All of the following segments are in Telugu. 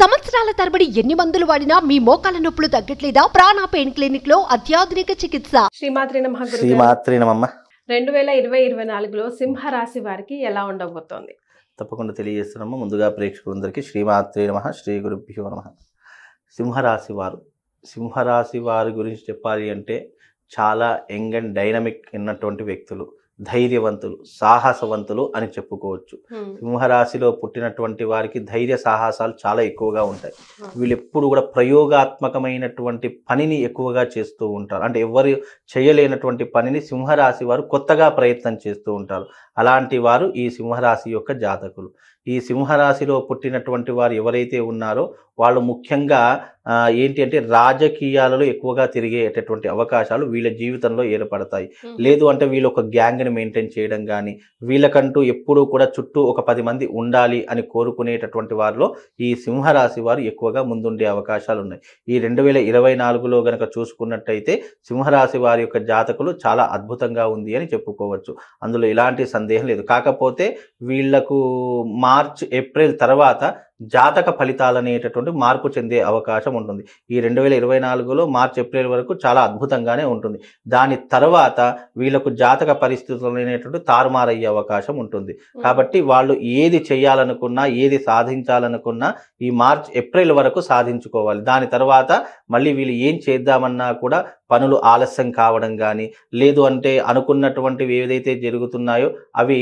సంవత్సరాల తరబడి ఎన్ని మందులు వాడినా మీ మోకాల నొప్పులు తగ్గట్లేదా? ప్రాణ పెయిన్ క్లినిక్ లో అత్యాధునిక చికిత్స. శ్రీమాత్రి నమః. శ్రీమాత్రి నమః. 2020-24లో సింహ రాశి వారికి ఎలా ఉండబోతోంది? తప్పకుండా తెలియజేస్తున్నాము. ముందుగా ప్రేక్షకులందరికీ శ్రీమాత్రి నమః, శ్రీ గురుభ్యో నమః. సింహరాశి వారి గురించి చెప్పాలి అంటే చాలా యంగ్ అండ్ డైనమిక్ ఉన్నటువంటి వ్యక్తులు, ధైర్యవంతులు, సాహసవంతులు అని చెప్పుకోవచ్చు. సింహరాశిలో పుట్టినటువంటి వారికి ధైర్య సాహసాలు చాలా ఎక్కువగా ఉంటాయి. వీళ్ళు ఎప్పుడు కూడా ప్రయోగాత్మకమైనటువంటి పనిని ఎక్కువగా చేస్తూ ఉంటారు. అంటే ఎవరు చేయలేనటువంటి పనిని సింహరాశి వారు కొత్తగా ప్రయత్నం చేస్తూ ఉంటారు. అలాంటి వారు ఈ సింహరాశి యొక్క జాతకులు. ఈ సింహరాశిలో పుట్టినటువంటి వారు ఎవరైతే ఉన్నారో వాళ్ళు ముఖ్యంగా ఏంటి అంటే రాజకీయాలలో ఎక్కువగా తిరిగేటటువంటి అవకాశాలు వీళ్ళ జీవితంలో ఏర్పడతాయి. లేదు అంటే వీళ్ళు ఒక గ్యాంగ్ని మెయింటైన్ చేయడం కానీ, వీళ్ళకంటూ ఎప్పుడూ కూడా చుట్టూ ఒక 10 మంది ఉండాలి అని కోరుకునేటటువంటి వారిలో ఈ సింహరాశి వారు ఎక్కువగా ముందుండే అవకాశాలు ఉన్నాయి. ఈ 2024లో గనక చూసుకున్నట్టయితే సింహరాశి వారి యొక్క జాతకులు చాలా అద్భుతంగా ఉంది అని చెప్పుకోవచ్చు. అందులో ఎలాంటి సందేహం లేదు. కాకపోతే వీళ్లకు మార్చ్, ఏప్రిల్ తర్వాత జాతక ఫలితాలు అనేటటువంటి మార్పు చెందే అవకాశం ఉంటుంది. ఈ 2024లో మార్చ్, ఏప్రిల్ వరకు చాలా అద్భుతంగానే ఉంటుంది. దాని తర్వాత వీళ్ళకు జాతక పరిస్థితులు అనేటువంటి తారుమారయ్యే అవకాశం ఉంటుంది. కాబట్టి వాళ్ళు ఏది చేయాలనుకున్నా, ఏది సాధించాలనుకున్నా ఈ మార్చ్, ఏప్రిల్ వరకు సాధించుకోవాలి. దాని తర్వాత మళ్ళీ వీళ్ళు ఏం చేద్దామన్నా కూడా పనులు ఆలస్యం కావడం కానీ, లేదు అంటే అనుకున్నటువంటివి ఏదైతే జరుగుతున్నాయో అవి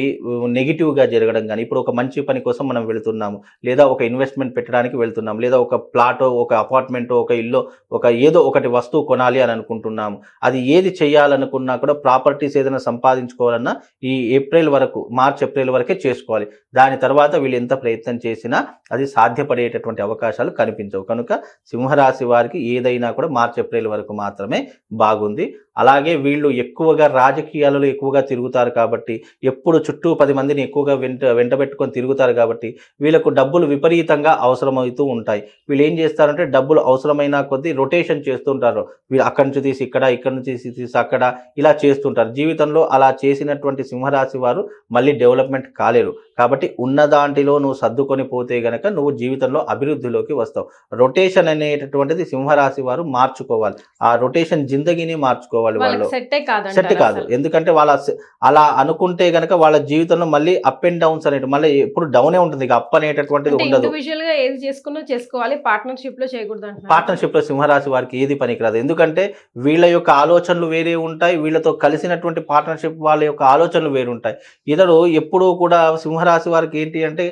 నెగిటివ్గా జరగడం కానీ. ఇప్పుడు ఒక మంచి పని కోసం మనం వెళుతున్నాము, లేదా ఒక ఇన్వెస్ట్మెంట్ పెట్టడానికి వెళ్తున్నాము, లేదా ఒక ప్లాటో, ఒక అపార్ట్మెంటో, ఒక ఇల్లు, ఒక ఏదో ఒకటి వస్తువు కొనాలి అని అనుకుంటున్నాము. అది ఏది చేయాలనుకున్నా కూడా ప్రాపర్టీస్ ఏదైనా సంపాదించుకోవాలన్నా ఈ ఏప్రిల్ వరకు, మార్చ్, ఏప్రిల్ వరకే చేసుకోవాలి. దాని తర్వాత వీళ్ళు ఎంత ప్రయత్నం చేసినా అది సాధ్యపడేటటువంటి అవకాశాలు కనిపించవు. కనుక సింహరాశి వారికి ఏదైనా కూడా మార్చ్, ఏప్రిల్ వరకు మాత్రమే బాగుంది. అలాగే వీళ్ళు ఎక్కువగా రాజకీయాలలో ఎక్కువగా తిరుగుతారు కాబట్టి, ఎప్పుడు చుట్టూ 10 మందిని ఎక్కువగా వెంటబెట్టుకొని తిరుగుతారు కాబట్టి వీళ్ళకు డబ్బులు విపరీతంగా అవసరమవుతూ ఉంటాయి. వీళ్ళు ఏం చేస్తారంటే డబ్బులు అవసరమైన కొద్దీ రొటేషన్ చేస్తుంటారు. వీళ్ళు అక్కడి నుంచి తీసి ఇక్కడ, ఇక్కడి నుంచి తీసి అక్కడ, ఇలా చేస్తుంటారు. జీవితంలో అలా చేసినటువంటి సింహరాశి వారు మళ్ళీ డెవలప్మెంట్ కాలేరు. కాబట్టి ఉన్న దాంట్లో నువ్వు సర్దుకొని పోతే గనక నువ్వు జీవితంలో అభివృద్ధిలోకి వస్తావు. రొటేషన్ అనేటటువంటిది సింహరాశి వారు మార్చుకోవాలి. ఆ రొటేషన్ జిందగీని మార్చుకోవాలి. వాళ్ళు సెట్ కాదు. ఎందుకంటే వాళ్ళ అలా అనుకుంటే గనక వాళ్ళ జీవితంలో మళ్ళీ అప్ అండ్ డౌన్స్ అనేవి మళ్ళీ ఎప్పుడు డౌనే ఉంటుంది. ఇక అప్ అనేటటువంటిది ఉండదు. ఏది చేసుకున్నా చేసుకోవాలి, పార్ట్నర్షిప్ లో చేయకూడదు. పార్ట్నర్షిప్ లో సింహరాశి వారికి ఏది పనికిరాదు. ఎందుకంటే వీళ్ళ యొక్క ఆలోచనలు వేరే ఉంటాయి, వీళ్ళతో కలిసినటువంటి పార్ట్నర్షిప్ వాళ్ళ యొక్క ఆలోచనలు వేరు ఉంటాయి. ఇతడు ఎప్పుడూ కూడా సింహరాశి వారికి ఏంటి అంటే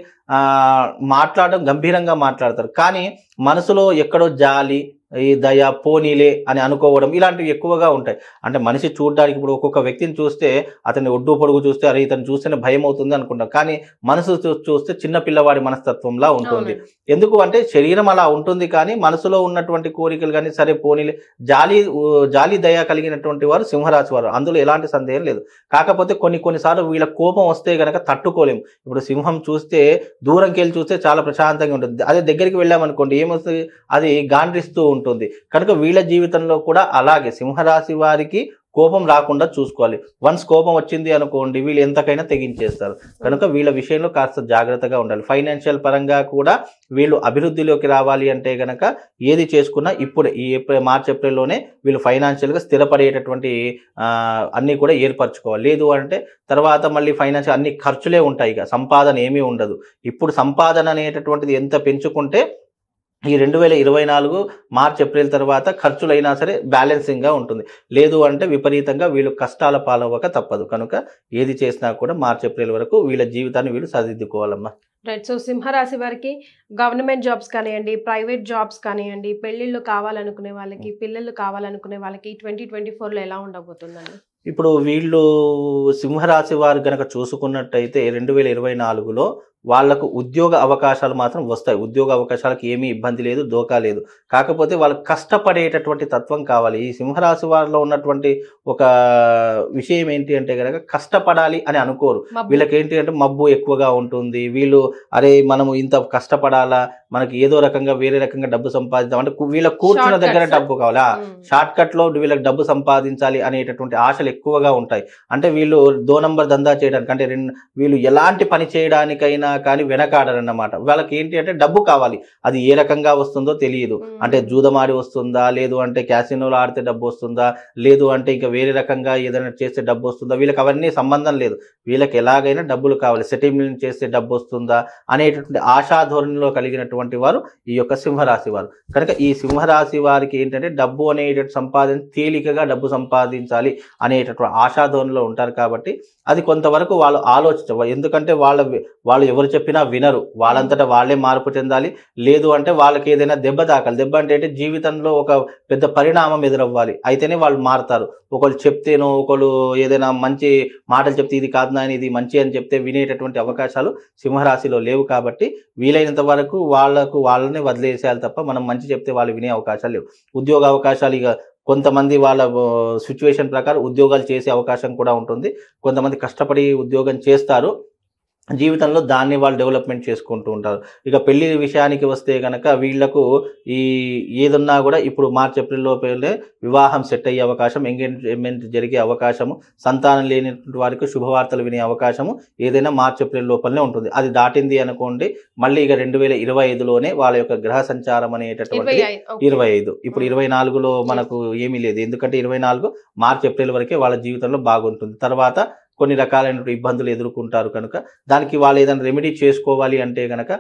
మాట్లాడడం గంభీరంగా మాట్లాడతారు, కానీ మనసులో ఎక్కడో జాలి, ఈ దయ, పోనీలే అని అనుకోవడం ఇలాంటివి ఎక్కువగా ఉంటాయి. అంటే మనిషి చూడడానికి ఇప్పుడు ఒక్కొక్క వ్యక్తిని చూస్తే అతన్ని ఒడ్డు పొడుగు చూస్తే అరే ఇతను చూస్తేనే భయం అవుతుంది అనుకుంటాం, కానీ మనసు చూస్తే చిన్న పిల్లవాడి మనస్తత్వంలా ఉంటుంది. ఎందుకు అంటే శరీరం అలా ఉంటుంది, కానీ మనసులో ఉన్నటువంటి కోరికలు కానీ సరే పోనీలే, జాలి దయ కలిగినటువంటి వారు సింహరాశి వారు. అందులో ఎలాంటి సందేహం లేదు. కాకపోతే కొన్నిసార్లు వీళ్ళ కోపం వస్తే గనక తట్టుకోలేము. ఇప్పుడు సింహం చూస్తే దూరంకి వెళ్ళి చూస్తే చాలా ప్రశాంతంగా ఉంటుంది. అదే దగ్గరికి వెళ్ళామనుకోండి ఏమొస్తుంది, అది గాండ్రిస్తూ ఉంటుంది. కనుక వీళ్ళ జీవితంలో కూడా అలాగే సింహరాశి వారికి కోపం రాకుండా చూసుకోవాలి. వన్స్ కోపం వచ్చింది అనుకోండి వీళ్ళు ఎంతకైనా తెగించేస్తారు. కనుక వీళ్ళ విషయంలో కాస్త జాగ్రత్తగా ఉండాలి. ఫైనాన్షియల్ పరంగా కూడా వీళ్ళు అభివృద్ధిలోకి రావాలి అంటే గనక ఏది చేసుకున్నా ఇప్పుడు ఈ మార్చ్, ఏప్రిల్లోనే వీళ్ళు ఫైనాన్షియల్గా స్థిరపడేటటువంటి అన్నీ కూడా ఏర్పరచుకోవాలి. లేదు అంటే తర్వాత మళ్ళీ ఫైనాన్షియల్ అన్ని ఖర్చులే ఉంటాయి, ఇక సంపాదన ఏమీ ఉండదు. ఇప్పుడు సంపాదన అనేటటువంటిది ఎంత పెంచుకుంటే ఈ 2024 మార్చ్, ఏప్రిల్ తర్వాత ఖర్చులైనా సరే బ్యాలెన్సింగ్గా ఉంటుంది. లేదు అంటే విపరీతంగా వీళ్ళు కష్టాల పాలవ్వక తప్పదు. కనుక ఏది చేసినా కూడా మార్చ్, ఏప్రిల్ వరకు వీళ్ళ జీవితాన్ని వీళ్ళు సరిదిద్దుకోవాలమ్మా. రైట్. సో సింహరాశి వారికి గవర్నమెంట్ జాబ్స్ కానివ్వండి, ప్రైవేట్ జాబ్స్ కానివ్వండి, పెళ్లిళ్ళు కావాలనుకునే వాళ్ళకి, పిల్లలు కావాలనుకునే వాళ్ళకి 2024లో ఎలా ఉండబోతుందండి? ఇప్పుడు వీళ్ళు సింహరాశి వారు గనక చూసుకున్నట్టయితే 2024లో వాళ్లకు ఉద్యోగ అవకాశాలు మాత్రం వస్తాయి. ఉద్యోగ అవకాశాలకు ఏమీ ఇబ్బంది లేదు, దోకా లేదు. కాకపోతే వాళ్ళు కష్టపడేటటువంటి తత్వం కావాలి. ఈ సింహరాశి వారిలో ఉన్నటువంటి ఒక విషయం ఏంటి అంటే కనుక కష్టపడాలి అని అనుకోరు. వీళ్ళకి ఏంటి అంటే మబ్బు ఎక్కువగా ఉంటుంది. వీళ్ళు అరే మనము ఇంత కష్టపడాలా, మనకి ఏదో రకంగా వేరే రకంగా డబ్బు సంపాదిద్దాం అంటే వీళ్ళ కూర్చున్న దగ్గర డబ్బు కావాలా, షార్ట్ కట్ లో వీళ్ళకి డబ్బు సంపాదించాలి అనేటటువంటి ఆశలు ఎక్కువగా ఉంటాయి. అంటే వీళ్ళు 2 నంబర్ దందా చేయడానికి, అంటే వీళ్ళు ఎలాంటి పని చేయడానికైనా చేయాలన్నా కానీ వెనకాడరన్నమాట. వాళ్ళకి ఏంటి అంటే డబ్బు కావాలి, అది ఏ రకంగా వస్తుందో తెలియదు. అంటే జూదమాడి వస్తుందా, లేదు అంటే క్యాసినోలో ఆడితే డబ్బు వస్తుందా, లేదు అంటే ఇంకా వేరే రకంగా ఏదైనా చేస్తే డబ్బు వస్తుందా, వీళ్ళకి అవన్నీ సంబంధం లేదు. వీళ్ళకి ఎలాగైనా డబ్బులు కావాలి, సెటిల్మెంట్ చేస్తే డబ్బు వస్తుందా అనేటటువంటి ఆశాధోరణిలో కలిగినటువంటి వారు ఈ యొక్క సింహరాశి వారు. కనుక ఈ సింహరాశి వారికి ఏంటంటే డబ్బు అనేటటువంటి సంపాదన తేలికగా డబ్బు సంపాదించాలి అనేటటువంటి ఆశాధోరణిలో ఉంటారు. కాబట్టి అది కొంతవరకు వాళ్ళు ఆలోచించవు. ఎందుకంటే వాళ్ళు ఎవరు చెప్పినా వినరు, వాళ్ళంతటా వాళ్ళే మార్పు చెందాలి. లేదు అంటే వాళ్ళకి ఏదైనా దెబ్బ తాకాలి. దెబ్బ అంటే జీవితంలో ఒక పెద్ద పరిణామం ఎదురవ్వాలి, అయితేనే వాళ్ళు మారుతారు. ఒకళ్ళు చెప్తేనో, ఒకళ్ళు ఏదైనా మంచి మాటలు చెప్తే ఇది కాదు నాయన ఇది మంచి అని చెప్తే వినేటటువంటి అవకాశాలు సింహరాశిలో లేవు. కాబట్టి వీలైనంత వరకు వాళ్ళనే వదిలేసేయాలి తప్ప మనం మంచి చెప్తే వాళ్ళు వినే అవకాశాలు లేవు. ఉద్యోగ అవకాశాలు ఇక కొంతమంది వాళ్ళ సిచ్యువేషన్ ప్రకారం ఉద్యోగాలు చేసే అవకాశం కూడా ఉంటుంది. కొంతమంది కష్టపడి ఉద్యోగం చేస్తారు, జీవితంలో దాన్ని వాళ్ళు డెవలప్మెంట్ చేసుకుంటూ ఉంటారు. ఇక పెళ్లి విషయానికి వస్తే కనుక వీళ్లకు ఏదన్నా కూడా ఇప్పుడు మార్చ్ ఏప్రిల్ లోపలే వివాహం సెట్ అయ్యే అవకాశం, ఎంగేజ్మెంట్ జరిగే అవకాశము, సంతానం లేనటువంటి వారికి శుభవార్తలు వినే అవకాశము ఏదైనా మార్చ్ ఏప్రిల్ లోపలనే ఉంటుంది. అది దాటింది అనుకోండి మళ్ళీ ఇక 2025లోనే వాళ్ళ యొక్క గ్రహ సంచారం అనేటటువంటి 25, ఇప్పుడు 24లో మనకు ఏమీ లేదు. ఎందుకంటే 24 మార్చ్ ఏప్రిల్ వరకే వాళ్ళ జీవితంలో బాగుంటుంది. తర్వాత కొన్ని రకాలైన ఇబ్బందులు ఎదుర్కొంటారు. కనుక దానికి వాళ్ళు ఏదైనా రెమెడీ చేసుకోవాలి అంటే కనుక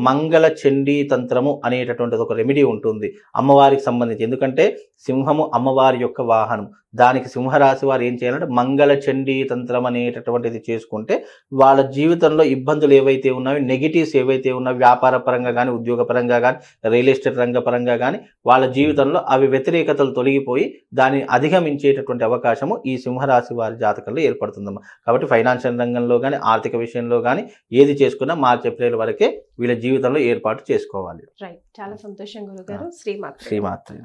మంగళ చండీ తంత్రము అనేటటువంటిది ఒక రెమెడీ ఉంటుంది అమ్మవారికి సంబంధించి. ఎందుకంటే సింహము అమ్మవారి యొక్క వాహనం, దానికి సింహరాశి వారు ఏం చేయాలంటే మంగళ చండీ తంత్రం అనేటటువంటిది చేసుకుంటే వాళ్ళ జీవితంలో ఇబ్బందులు ఏవైతే ఉన్నాయో, నెగిటివ్స్ ఏవైతే ఉన్నాయో, వ్యాపార పరంగా కానీ, ఉద్యోగ పరంగా కానీ, రియల్ ఎస్టేట్ రంగ పరంగా కానీ వాళ్ళ జీవితంలో అవి వ్యతిరేకతలు తొలగిపోయి దాన్ని అధిగమించేటటువంటి అవకాశము ఈ సింహరాశి వారి జాతకంలో ఏర్పడుతుందమ్మా. కాబట్టి ఫైనాన్షియల్ రంగంలో కానీ, ఆర్థిక విషయంలో కానీ ఏది చేసుకున్నా మార్చ్ ఏప్రిల్ వరకే వీళ్ళ జీవితంలో ఏర్పాటు చేసుకోవాలి. రైట్, చాలా సంతోషం గురుగారు. శ్రీమాత్రే.